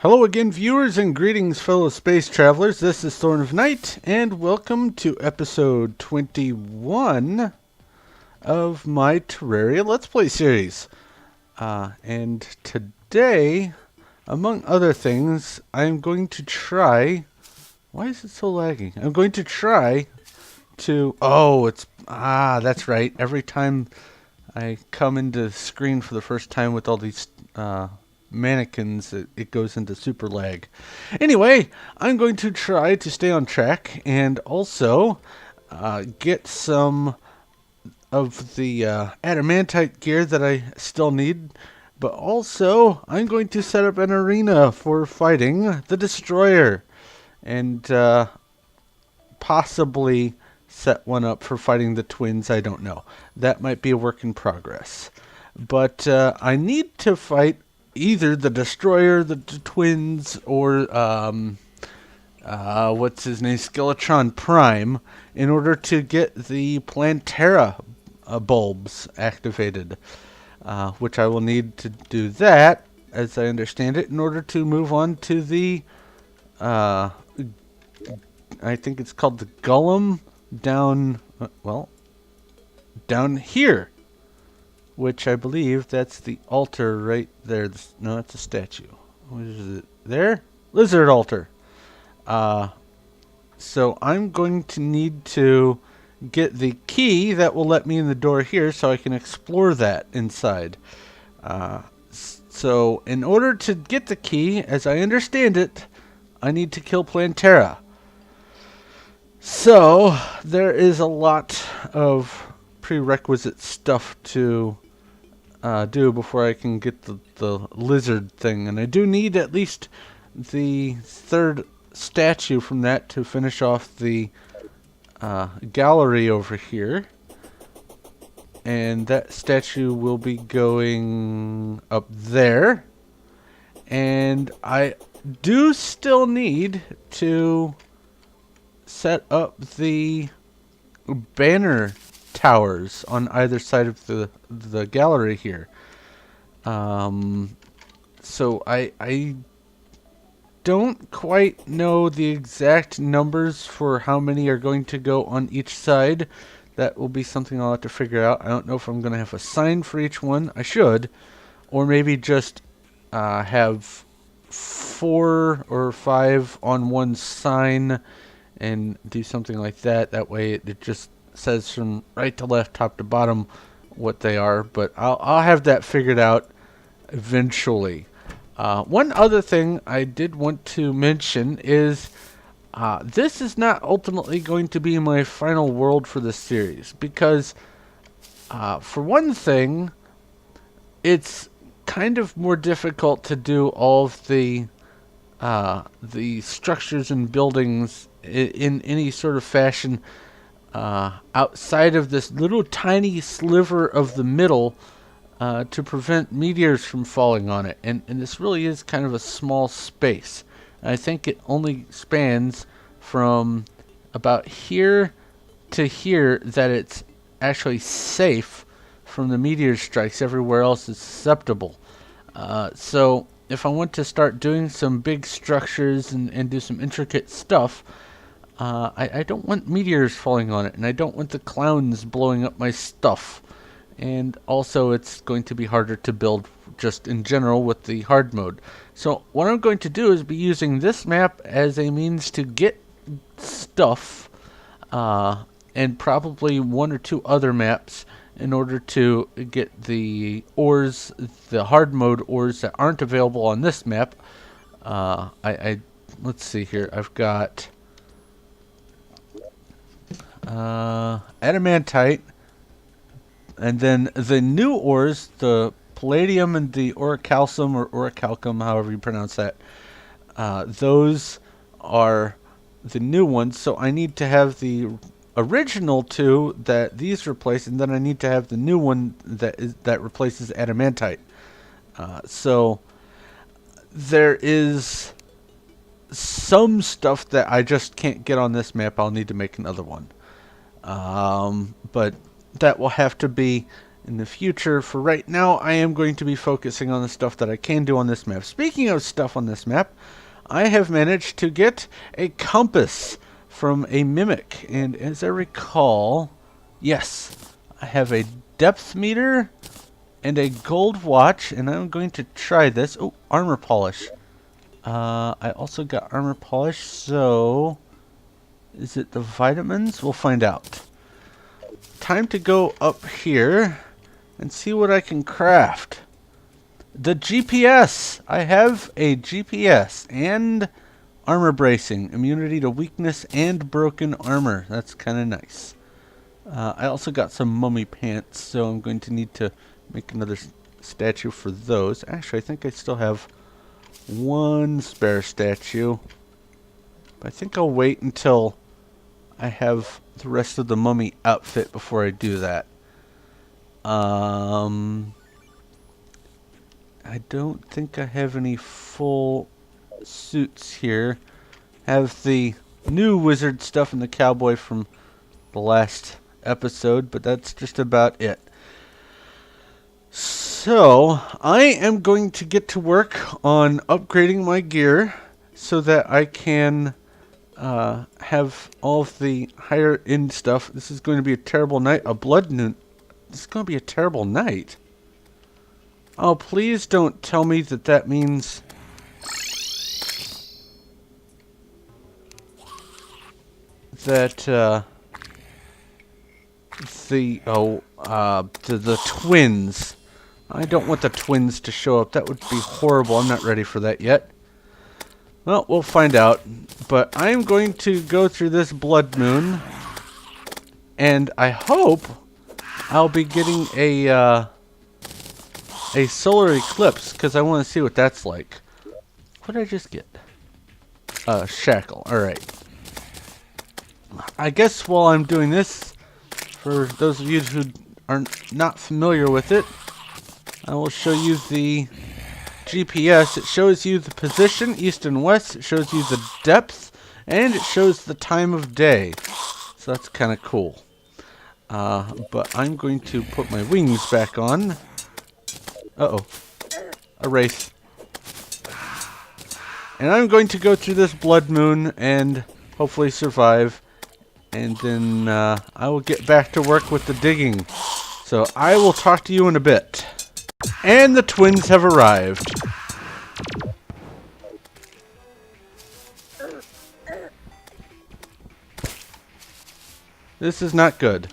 Hello again, viewers, and greetings, fellow space travelers. This is Thorn of Night, and welcome to episode 21 of my Terraria Let's Play series. And today, among other things, I'm going to try... Why is it so lagging? I'm going to try to... that's right. Every time I come into the screen for the first time with all these... mannequins, it goes into super lag. Anyway, I'm going to try to stay on track and also get some of the Adamantite gear that I still need, but also I'm going to set up an arena for fighting the Destroyer and possibly set one up for fighting the twins. I don't know. That might be a work in progress. But I need to fight either the Destroyer, the twins, or what's his name, Skeletron Prime, in order to get the Plantera bulbs activated, which I will need to do that, as I understand it, in order to move on to the, I think it's called the Golem down, down here. Which I believe that's the altar right there. No, that's a statue. What is it? There? Lizard altar. So I'm going to need to get the key that will let me in the door here so I can explore that inside. So in order to get the key, as I understand it, I need to kill Plantera. So there is a lot of prerequisite stuff to do before I can get the lizard thing, and I do need at least the third statue from that to finish off the gallery over here, and that statue will be going up there, and I do still need to set up the banner towers on either side of the gallery here. So I don't quite know the exact numbers for how many are going to go on each side. That will be something I'll have to figure out. I don't know if I'm going to have a sign for each one. I should. Or maybe just have 4 or 5 on one sign and do something like that. That way it just says from right to left, top to bottom, what they are, but I'll have that figured out eventually. One other thing I did want to mention is this is not ultimately going to be my final world for this series, because for one thing, it's kind of more difficult to do all of the structures and buildings in any sort of fashion outside of this little tiny sliver of the middle to prevent meteors from falling on it. And this really is kind of a small space. I think it only spans from about here to here that it's actually safe from the meteor strikes. Everywhere else is susceptible. So if I want to start doing some big structures and do some intricate stuff, I don't want meteors falling on it, and I don't want the clowns blowing up my stuff. And also, it's going to be harder to build just in general with the hard mode. So what I'm going to do is be using this map as a means to get stuff, and probably 1 or 2 other maps in order to get the ores, the hard mode ores that aren't available on this map. Let's see here. I've got Adamantite, and then the new ores, the palladium and the orichalcum, or orichalcum, however you pronounce that. Those are the new ones, so I need to have the original 2 that these replace, and then I need to have the new one that replaces Adamantite. So there is some stuff that I just can't get on this map. I'll need to make another one. But that will have to be in the future. For right now, I am going to be focusing on the stuff that I can do on this map. Speaking of stuff on this map, I have managed to get a compass from a mimic. And as I recall, yes, I have a depth meter and a gold watch, and I'm going to try this. Oh, armor polish. I also got armor polish, so is it the vitamins? We'll find out. Time to go up here and see what I can craft. The GPS! I have a GPS and armor bracing, immunity to weakness and broken armor. That's kind of nice. I also got some mummy pants, so I'm going to need to make another statue for those. Actually, I think I still have one spare statue. But I think I'll wait until I have the rest of the mummy outfit before I do that. I don't think I have any full suits here. Have the new wizard stuff and the cowboy from the last episode, but that's just about it. So, I am going to get to work on upgrading my gear so that I can have all of the higher end stuff. This is going to be a terrible night. A blood moon. This is going to be a terrible night. Oh, please don't tell me that that means that the twins. I don't want the twins to show up. That would be horrible. I'm not ready for that yet. Well, we'll find out. But I'm going to go through this blood moon, and I hope I'll be getting a solar eclipse, because I want to see what that's like. What did I just get? Shackle. Alright. I guess while I'm doing this, for those of you who are not familiar with it, I will show you the GPS. It shows you the position, east and west. It shows you the depth, and it shows the time of day. So that's kind of cool. But I'm going to put my wings back on. Uh-oh. A wraith. And I'm going to go through this blood moon and hopefully survive. And then I will get back to work with the digging. So I will talk to you in a bit. And the twins have arrived. This is not good.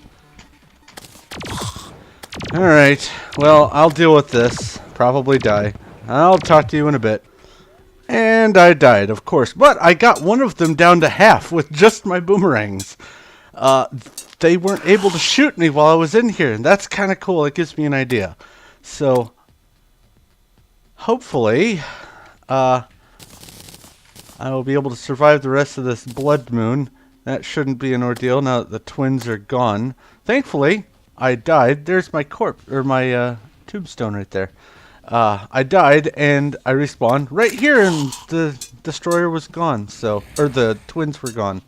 Alright, well, I'll deal with this. Probably die. I'll talk to you in a bit. And I died, of course. But I got one of them down to half with just my boomerangs. They weren't able to shoot me while I was in here, and that's kind of cool. It gives me an idea. So, hopefully, I will be able to survive the rest of this blood moon. That shouldn't be an ordeal now that the twins are gone. Thankfully, I died. There's my corpse, or my tombstone right there. I died and I respawned right here, and the destroyer was gone. So, or the twins were gone.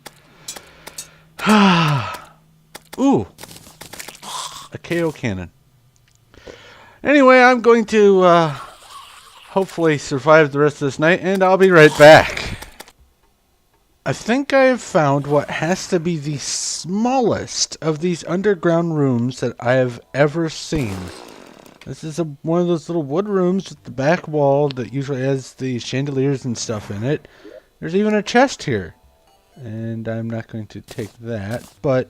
Ooh, a KO cannon. Anyway, I'm going to hopefully survive the rest of this night, and I'll be right back. I think I have found what has to be the smallest of these underground rooms that I have ever seen. This is one of those little wood rooms with the back wall that usually has the chandeliers and stuff in it. There's even a chest here. And I'm not going to take that. But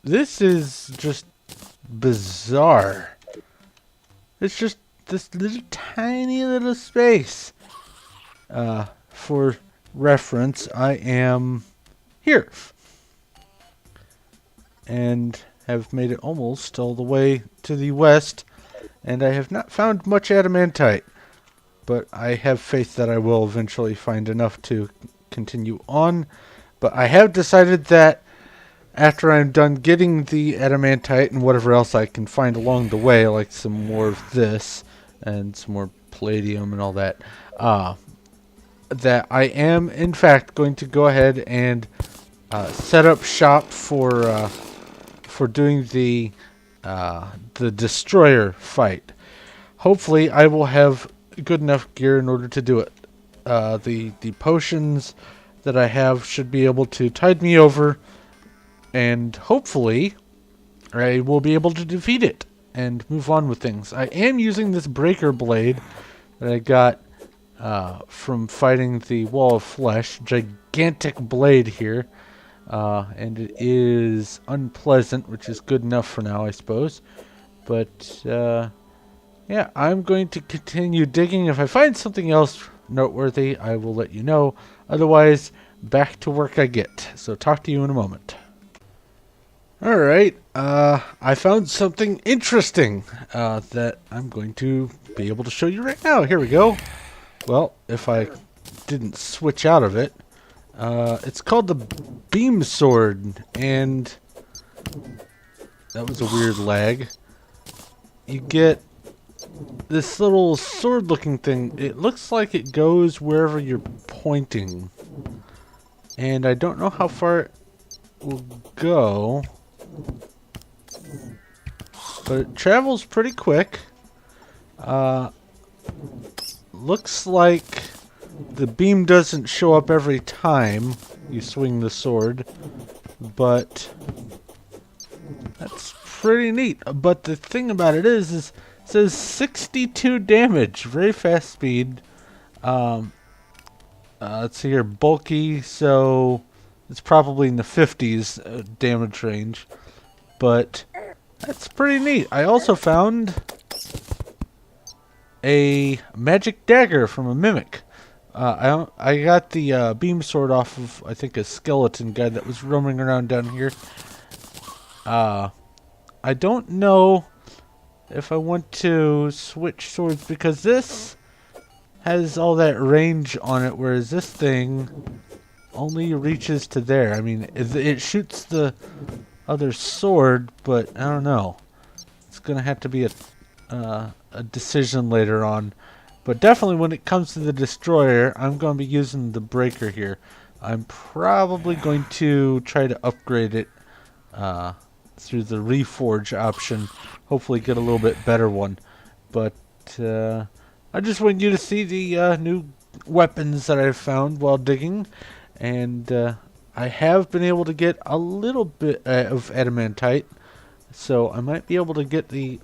this is just bizarre. It's just this little tiny little space. For reference, I am here. And have made it almost all the way to the west, and I have not found much adamantite, but I have faith that I will eventually find enough to continue on. But I have decided that after I'm done getting the adamantite and whatever else I can find along the way, like some more of this and some more palladium and all that, that I am in fact going to go ahead and set up shop for doing the the destroyer fight. Hopefully, I will have good enough gear in order to do it. The potions that I have should be able to tide me over, and hopefully, I will be able to defeat it and move on with things. I am using this breaker blade that I got from fighting the wall of flesh. Gigantic blade here. And it is unpleasant, which is good enough for now, I suppose. But, yeah, I'm going to continue digging. If I find something else noteworthy, I will let you know. Otherwise, back to work I get. So talk to you in a moment. Alright, I found something interesting that I'm going to be able to show you right now. Here we go. Well, if I didn't switch out of it. It's called the beam sword, and that was a weird lag. You get this little sword looking thing. It looks like it goes wherever you're pointing, and I don't know how far it will go, but it travels pretty quick. Looks like the beam doesn't show up every time you swing the sword, but that's pretty neat. But the thing about it is it says 62 damage, very fast speed. Let's see here, bulky, so it's probably in the 50s damage range, but that's pretty neat. I also found a magic dagger from a mimic. I got the beam sword off of, I think, a skeleton guy that was roaming around down here. I don't know if I want to switch swords because this has all that range on it, whereas this thing only reaches to there. I mean, it shoots the other sword, but I don't know. It's gonna have to be a decision later on. But definitely when it comes to the destroyer, I'm going to be using the breaker here. I'm probably going to try to upgrade it through the reforge option. Hopefully get a little bit better one. But I just want you to see the new weapons that I've found while digging. And I have been able to get a little bit of adamantite. So I might be able to get the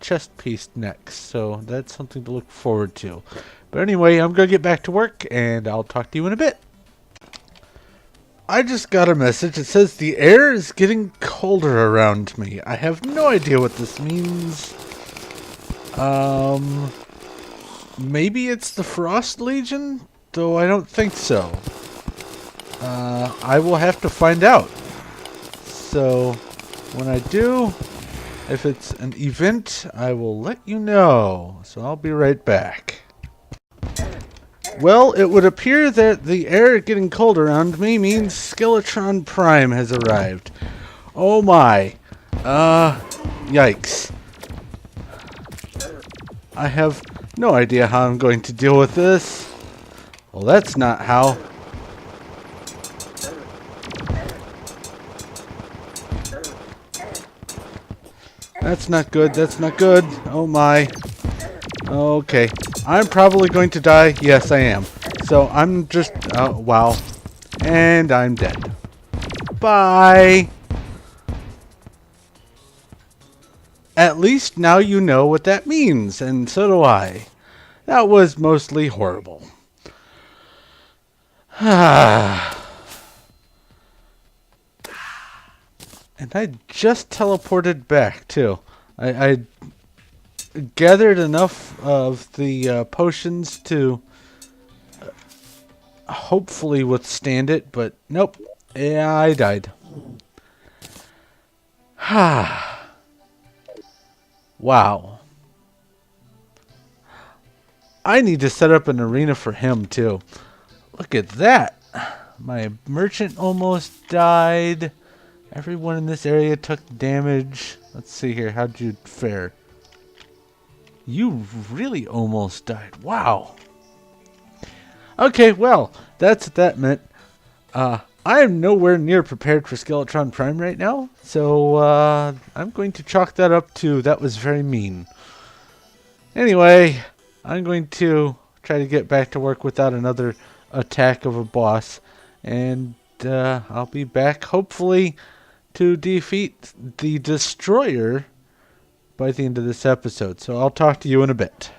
chest piece next, so that's something to look forward to. But anyway, I'm gonna get back to work and I'll talk to you in a bit. I just got a message. It says the air is getting colder around me. I have no idea what this means. Maybe it's the Frost Legion, though I don't think so. I will have to find out. So when I do, if it's an event, I will let you know. So I'll be right back. Well, it would appear that the air getting cold around me means Skeletron Prime has arrived. Oh my. Yikes. I have no idea how I'm going to deal with this. Well, that's not how. That's not good. That's not good. Oh my. Okay. I'm probably going to die. Yes, I am. So I'm just... wow. And I'm dead. Bye. At least now you know what that means. And so do I. That was mostly horrible. And I just teleported back, too. I gathered enough of the potions to hopefully withstand it, but nope. Yeah, I died. Wow. I need to set up an arena for him, too. Look at that. My merchant almost died. Everyone in this area took damage. Let's see here. How'd you fare? You really almost died. Wow. Okay, well, that's what that meant. I am nowhere near prepared for Skeletron Prime right now, so I'm going to chalk that up to that was very mean. Anyway, I'm going to try to get back to work without another attack of a boss, and I'll be back hopefully to defeat the Destroyer by the end of this episode. So I'll talk to you in a bit.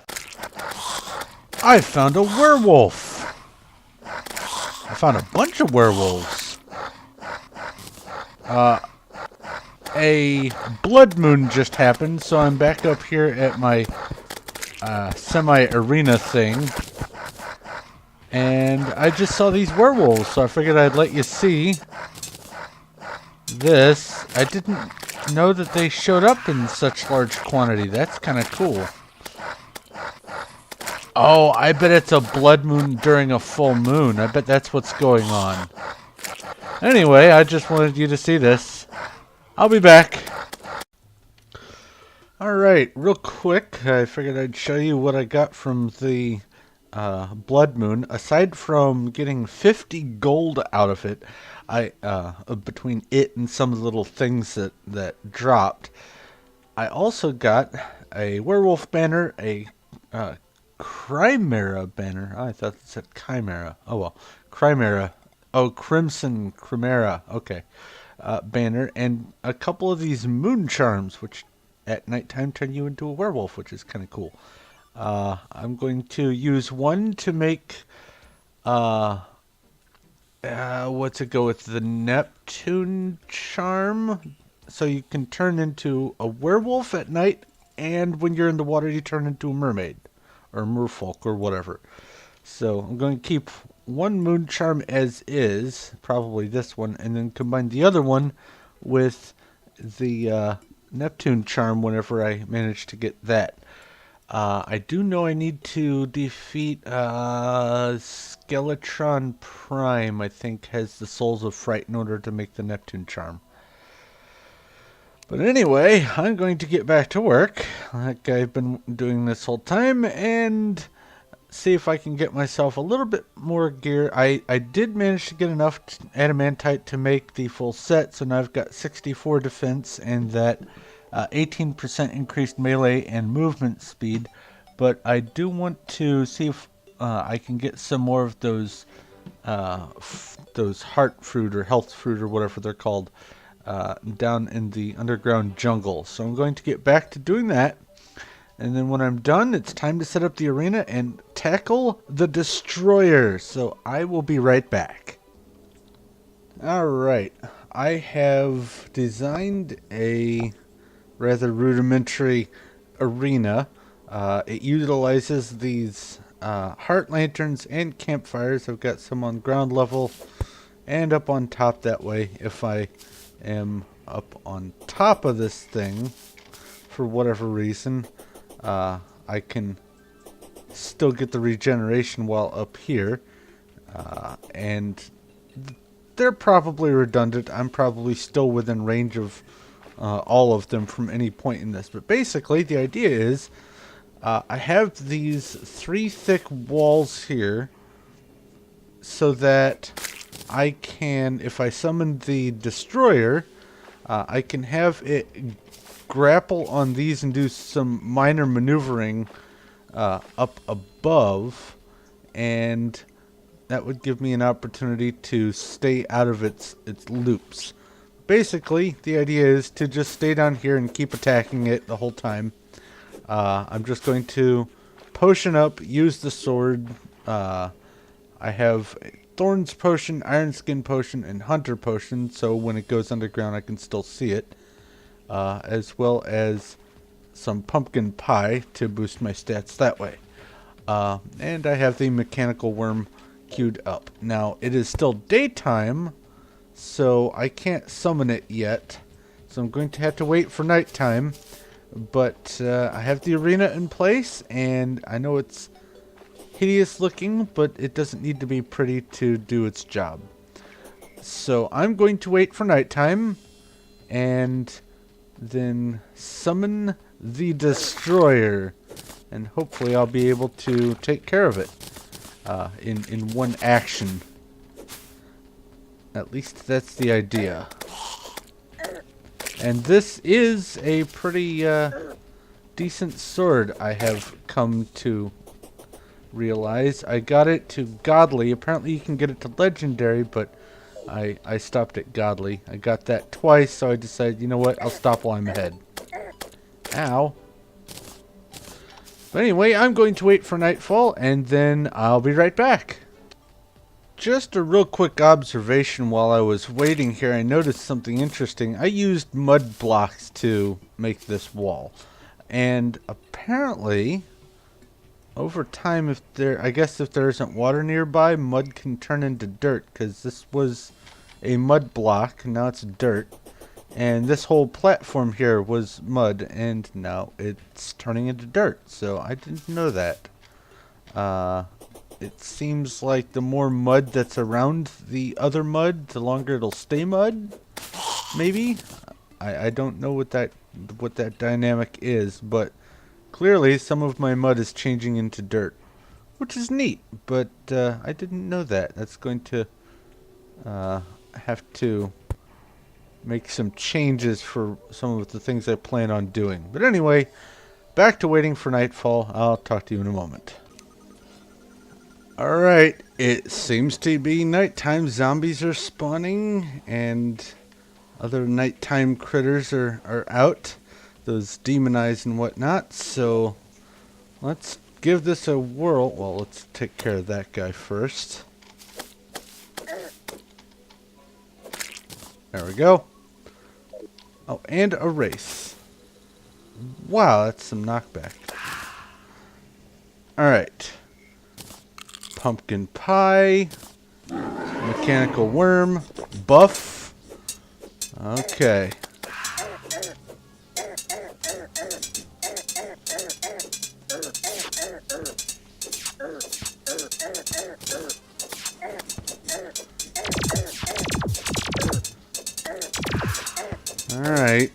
I found a werewolf! I found a bunch of werewolves. A blood moon just happened, so I'm back up here at my semi-arena thing. And I just saw these werewolves, so I figured I'd let you see this. I didn't know that they showed up in such large quantity. That's kind of cool. Oh, I bet it's a blood moon during a full moon. I bet that's what's going on. Anyway, I just wanted you to see this. I'll be back. Alright, real quick, I figured I'd show you what I got from the blood moon. Aside from getting 50 gold out of it, between it and some of the little things that dropped, I also got a werewolf banner, a Chimera banner. Oh, I thought it said Chimera. Oh well, Chimera. Oh, Crimson Chimera. Okay, banner, and a couple of these moon charms, which at nighttime turn you into a werewolf, which is kind of cool. I'm going to use one to make what's it go with, the Neptune charm, so you can turn into a werewolf at night, and when you're in the water you turn into a mermaid or merfolk or whatever. So I'm going to keep one moon charm as is, probably this one, and then combine the other one with the Neptune charm whenever I manage to get that. I do know I need to defeat Skeletron Prime, I think, has the Souls of Fright in order to make the Neptune charm. But anyway, I'm going to get back to work, like I've been doing this whole time, and see if I can get myself a little bit more gear. I did manage to get enough Adamantite to make the full set, so now I've got 64 defense and that 18% increased melee and movement speed. But I do want to see if I can get some more of those heart fruit or health fruit or whatever they're called down in the underground jungle. So I'm going to get back to doing that. And then when I'm done, it's time to set up the arena and tackle the Destroyer. So I will be right back. Alright, I have designed a rather rudimentary arena. It utilizes these heart lanterns and campfires. I've got some on ground level and up on top, that way if I am up on top of this thing for whatever reason, I can still get the regeneration while up here. And they're probably redundant. I'm probably still within range of all of them from any point in this. But basically, the idea is I have these 3 thick walls here so that I can, if I summon the Destroyer, I can have it grapple on these and do some minor maneuvering up above, and that would give me an opportunity to stay out of its loops. Basically, the idea is to just stay down here and keep attacking it the whole time. I'm just going to potion up, use the sword. I have Thorns Potion, Iron Skin Potion, and Hunter Potion, so when it goes underground I can still see it. As well as some Pumpkin Pie to boost my stats that way. And I have the Mechanical Worm queued up. Now, it is still daytime, so I can't summon it yet. So I'm going to have to wait for nighttime. But I have the arena in place, and I know it's hideous looking, but it doesn't need to be pretty to do its job. So I'm going to wait for nighttime, and then summon the Destroyer, and hopefully I'll be able to take care of it in one action. At least that's the idea. And this is a pretty decent sword, I have come to realize. I got it to godly. Apparently you can get it to legendary, but I stopped at godly. I got that twice, so I decided, you know what, I'll stop while I'm ahead. Ow. But anyway, I'm going to wait for nightfall, and then I'll be right back. Just a real quick observation while I was waiting here, I noticed something interesting. I used mud blocks to make this wall. And apparently, over time, I guess if there isn't water nearby, mud can turn into dirt, because this was a mud block, now it's dirt. And this whole platform here was mud, and now it's turning into dirt. So I didn't know that. It seems like the more mud that's around the other mud, the longer it'll stay mud. Maybe? I don't know what that dynamic is, but clearly some of my mud is changing into dirt, which is neat, but I didn't know that. That's going to have to make some changes for some of the things I plan on doing. But anyway, back to waiting for nightfall. I'll talk to you in a moment. Alright, it seems to be nighttime. Zombies are spawning, and other nighttime critters are out. Those demonized and whatnot. So, let's give this a whirl. Well, let's take care of that guy first. There we go. Oh, and a race. Wow, that's some knockback. Alright. Pumpkin pie. Mechanical worm. Buff. Okay. Alright.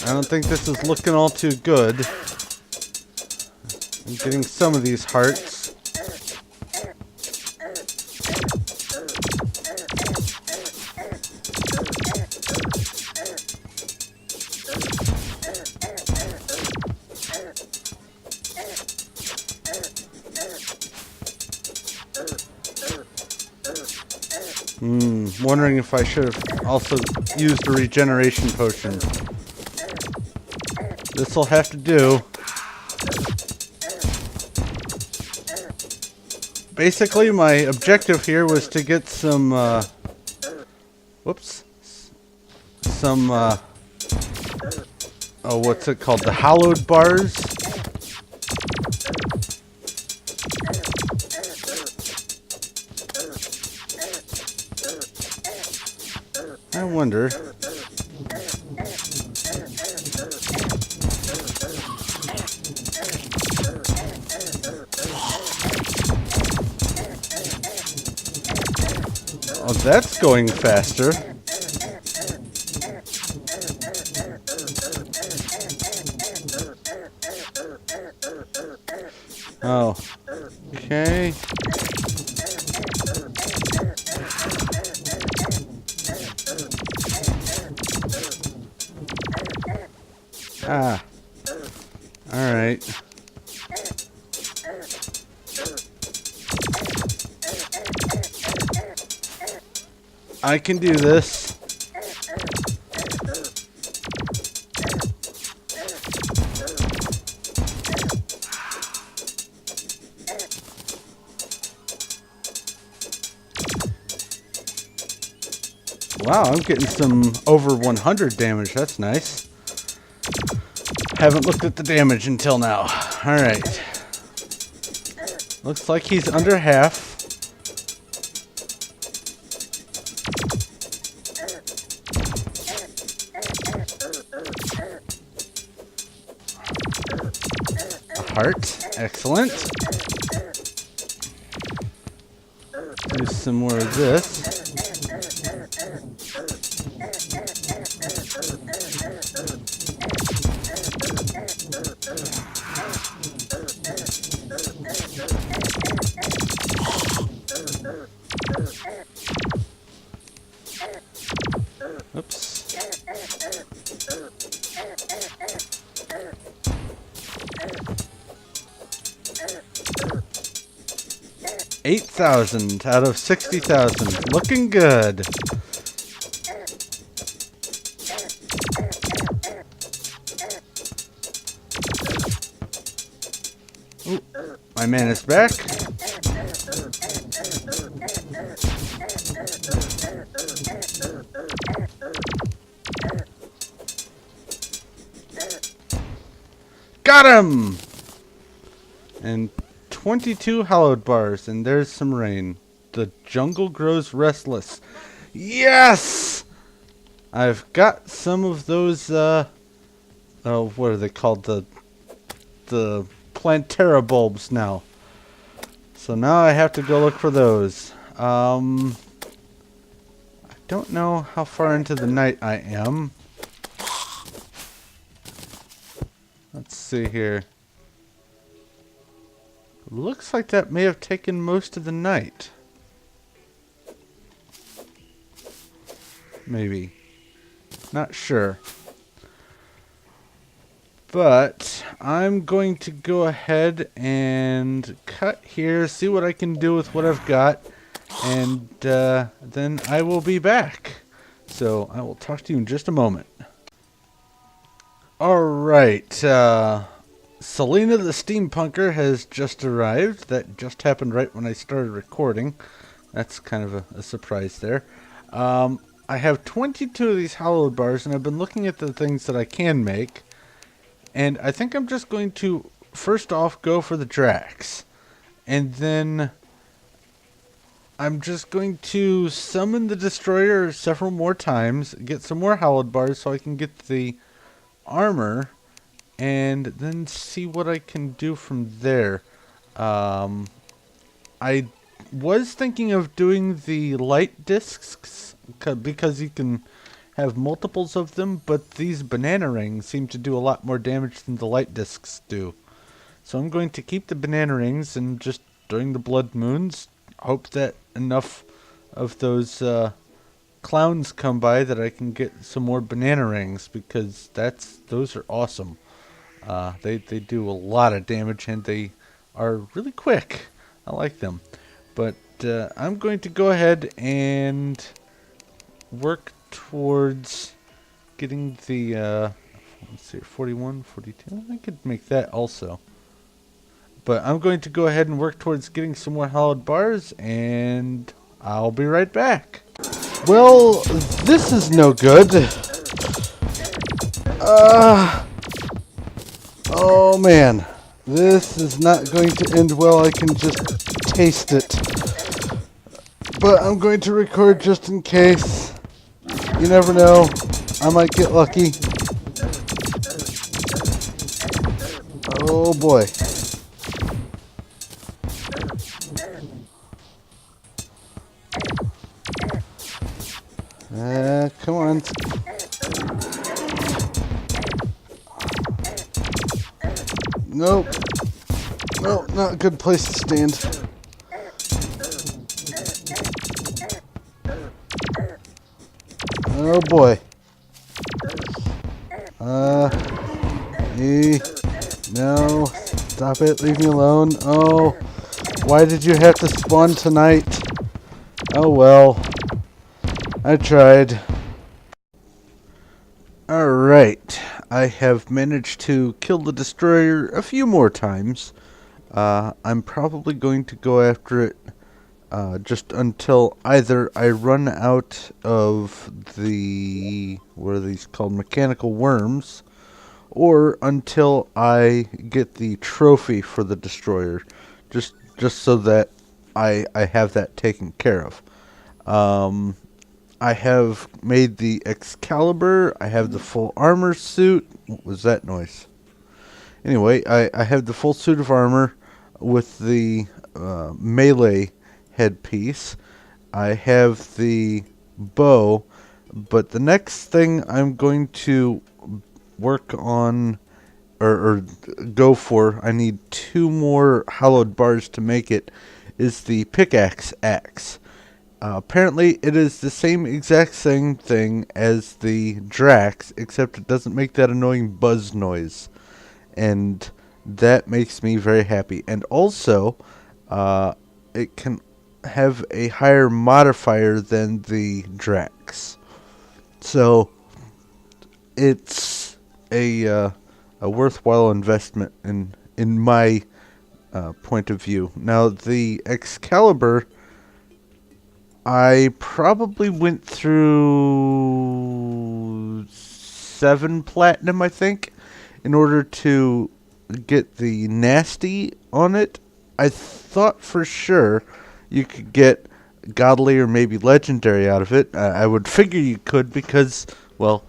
I don't think this is looking all too good. I'm getting some of these hearts. Wondering if I should have also used a regeneration potion. This'll have to do. Basically, my objective here was to get some, whoops. Some, oh, what's it called? The hallowed bars. I wonder. Oh, that's going faster. Oh. Okay. Ah. Alright. I can do this. Wow, I'm getting some over 100 damage. That's nice. Haven't looked at the damage until now. Alright. Looks like he's under half. Heart. Excellent. Do some more of this. 8,000 out of 60,000. Looking good. Ooh, my man is back. Got him! And 22 hallowed bars, and there's some rain. The jungle grows restless. Yes! I've got some of those, oh, what are they called? The Plantera bulbs now. So now I have to go look for those. I don't know how far into the night I am. Let's see here. Looks like that may have taken most of the night. Maybe. Not sure. But I'm going to go ahead and cut here, see what I can do with what I've got, and then I will be back. So I will talk to you in just a moment. Alright, Selena the Steampunker has just arrived. That just happened right when I started recording. That's kind of a surprise there. I have 22 of these hallowed bars, and I've been looking at the things that I can make. And I think I'm just going to, first off, go for the Drax. And then I'm just going to summon the Destroyer several more times, get some more hallowed bars so I can get the armor, and then see what I can do from there. I was thinking of doing the light discs because you can have multiples of them, but these banana rings seem to do a lot more damage than the light discs do. So I'm going to keep the banana rings, and just during the blood moons hope that enough of those clowns come by that I can get some more banana rings, because those are awesome. They do a lot of damage, and they are really quick. I like them. But I'm going to go ahead and work towards getting the let's see, 41, 42. I could make that also. But I'm going to go ahead and work towards getting some more hallowed bars, and I'll be right back. Well, this is no good. Oh man, this is not going to end well. I can just taste it. But I'm going to record just in case. You never know. I might get lucky. Oh boy. Come on. Nope. No, not a good place to stand. Oh boy. No. Stop it. Leave me alone. Oh. Why did you have to spawn tonight? Oh well. I tried. Alright. I have managed to kill the Destroyer a few more times. I'm probably going to go after it just until either I run out of the, what are these called, mechanical worms, or until I get the trophy for the Destroyer, just so that I have that taken care of. I have made the Excalibur. I have the full armor suit. What was that noise? Anyway, I have the full suit of armor with the melee headpiece. I have the bow, but the next thing I'm going to work on or go for, I need 2 more hallowed bars to make it, is the pickaxe axe. Apparently it is the same exact same thing as the Drax, except it doesn't make that annoying buzz noise, and that makes me very happy. And also it can have a higher modifier than the Drax. So it's a worthwhile investment in my point of view. Now the Excalibur, I probably went through 7 platinum, I think, in order to get the nasty on it. I thought for sure you could get godly or maybe legendary out of it. I would figure you could because, well,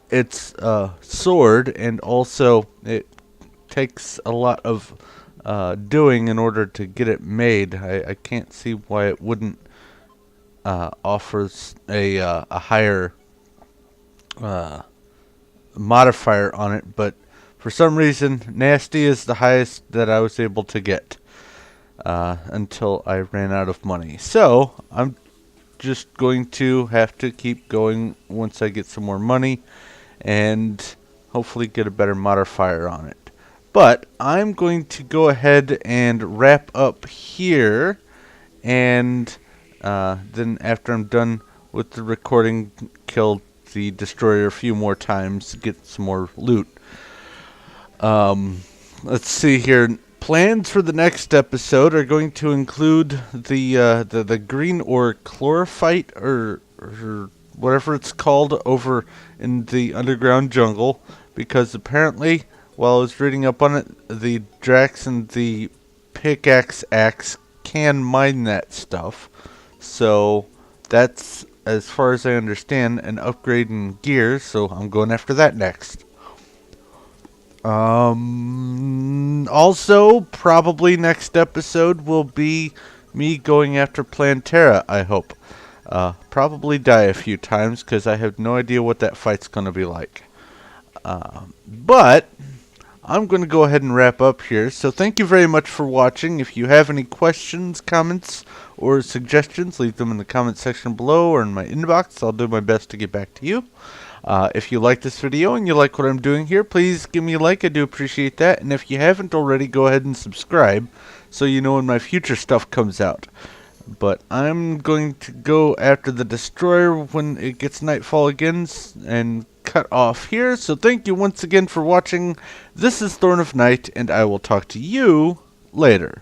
it's a sword, and also it takes a lot of doing in order to get it made. I can't see why it wouldn't offers a higher modifier on it, but for some reason, nasty is the highest that I was able to get until I ran out of money. So I'm just going to have to keep going once I get some more money and hopefully get a better modifier on it. But I'm going to go ahead and wrap up here, and then after I'm done with the recording, kill the destroyer a few more times, get some more loot. Let's see here. Plans for the next episode are going to include the green or chlorophyte or whatever it's called over in the underground jungle, because apparently, while I was reading up on it, the Drax and the pickaxe axe can mine that stuff. So that's, as far as I understand, an upgrade in gear, so I'm going after that next. Also, probably next episode will be me going after Plantera, I hope. Probably die a few times, because I have no idea what that fight's going to be like. But I'm going to go ahead and wrap up here. So thank you very much for watching. If you have any questions, comments, or suggestions, leave them in the comment section below or in my inbox. I'll do my best to get back to you. If you like this video and you like what I'm doing here, please give me a like. I do appreciate that. And if you haven't already, go ahead and subscribe so you know when my future stuff comes out. But I'm going to go after the destroyer when it gets nightfall again and cut off here. So thank you once again for watching. This is Thorn of Night, and I will talk to you later.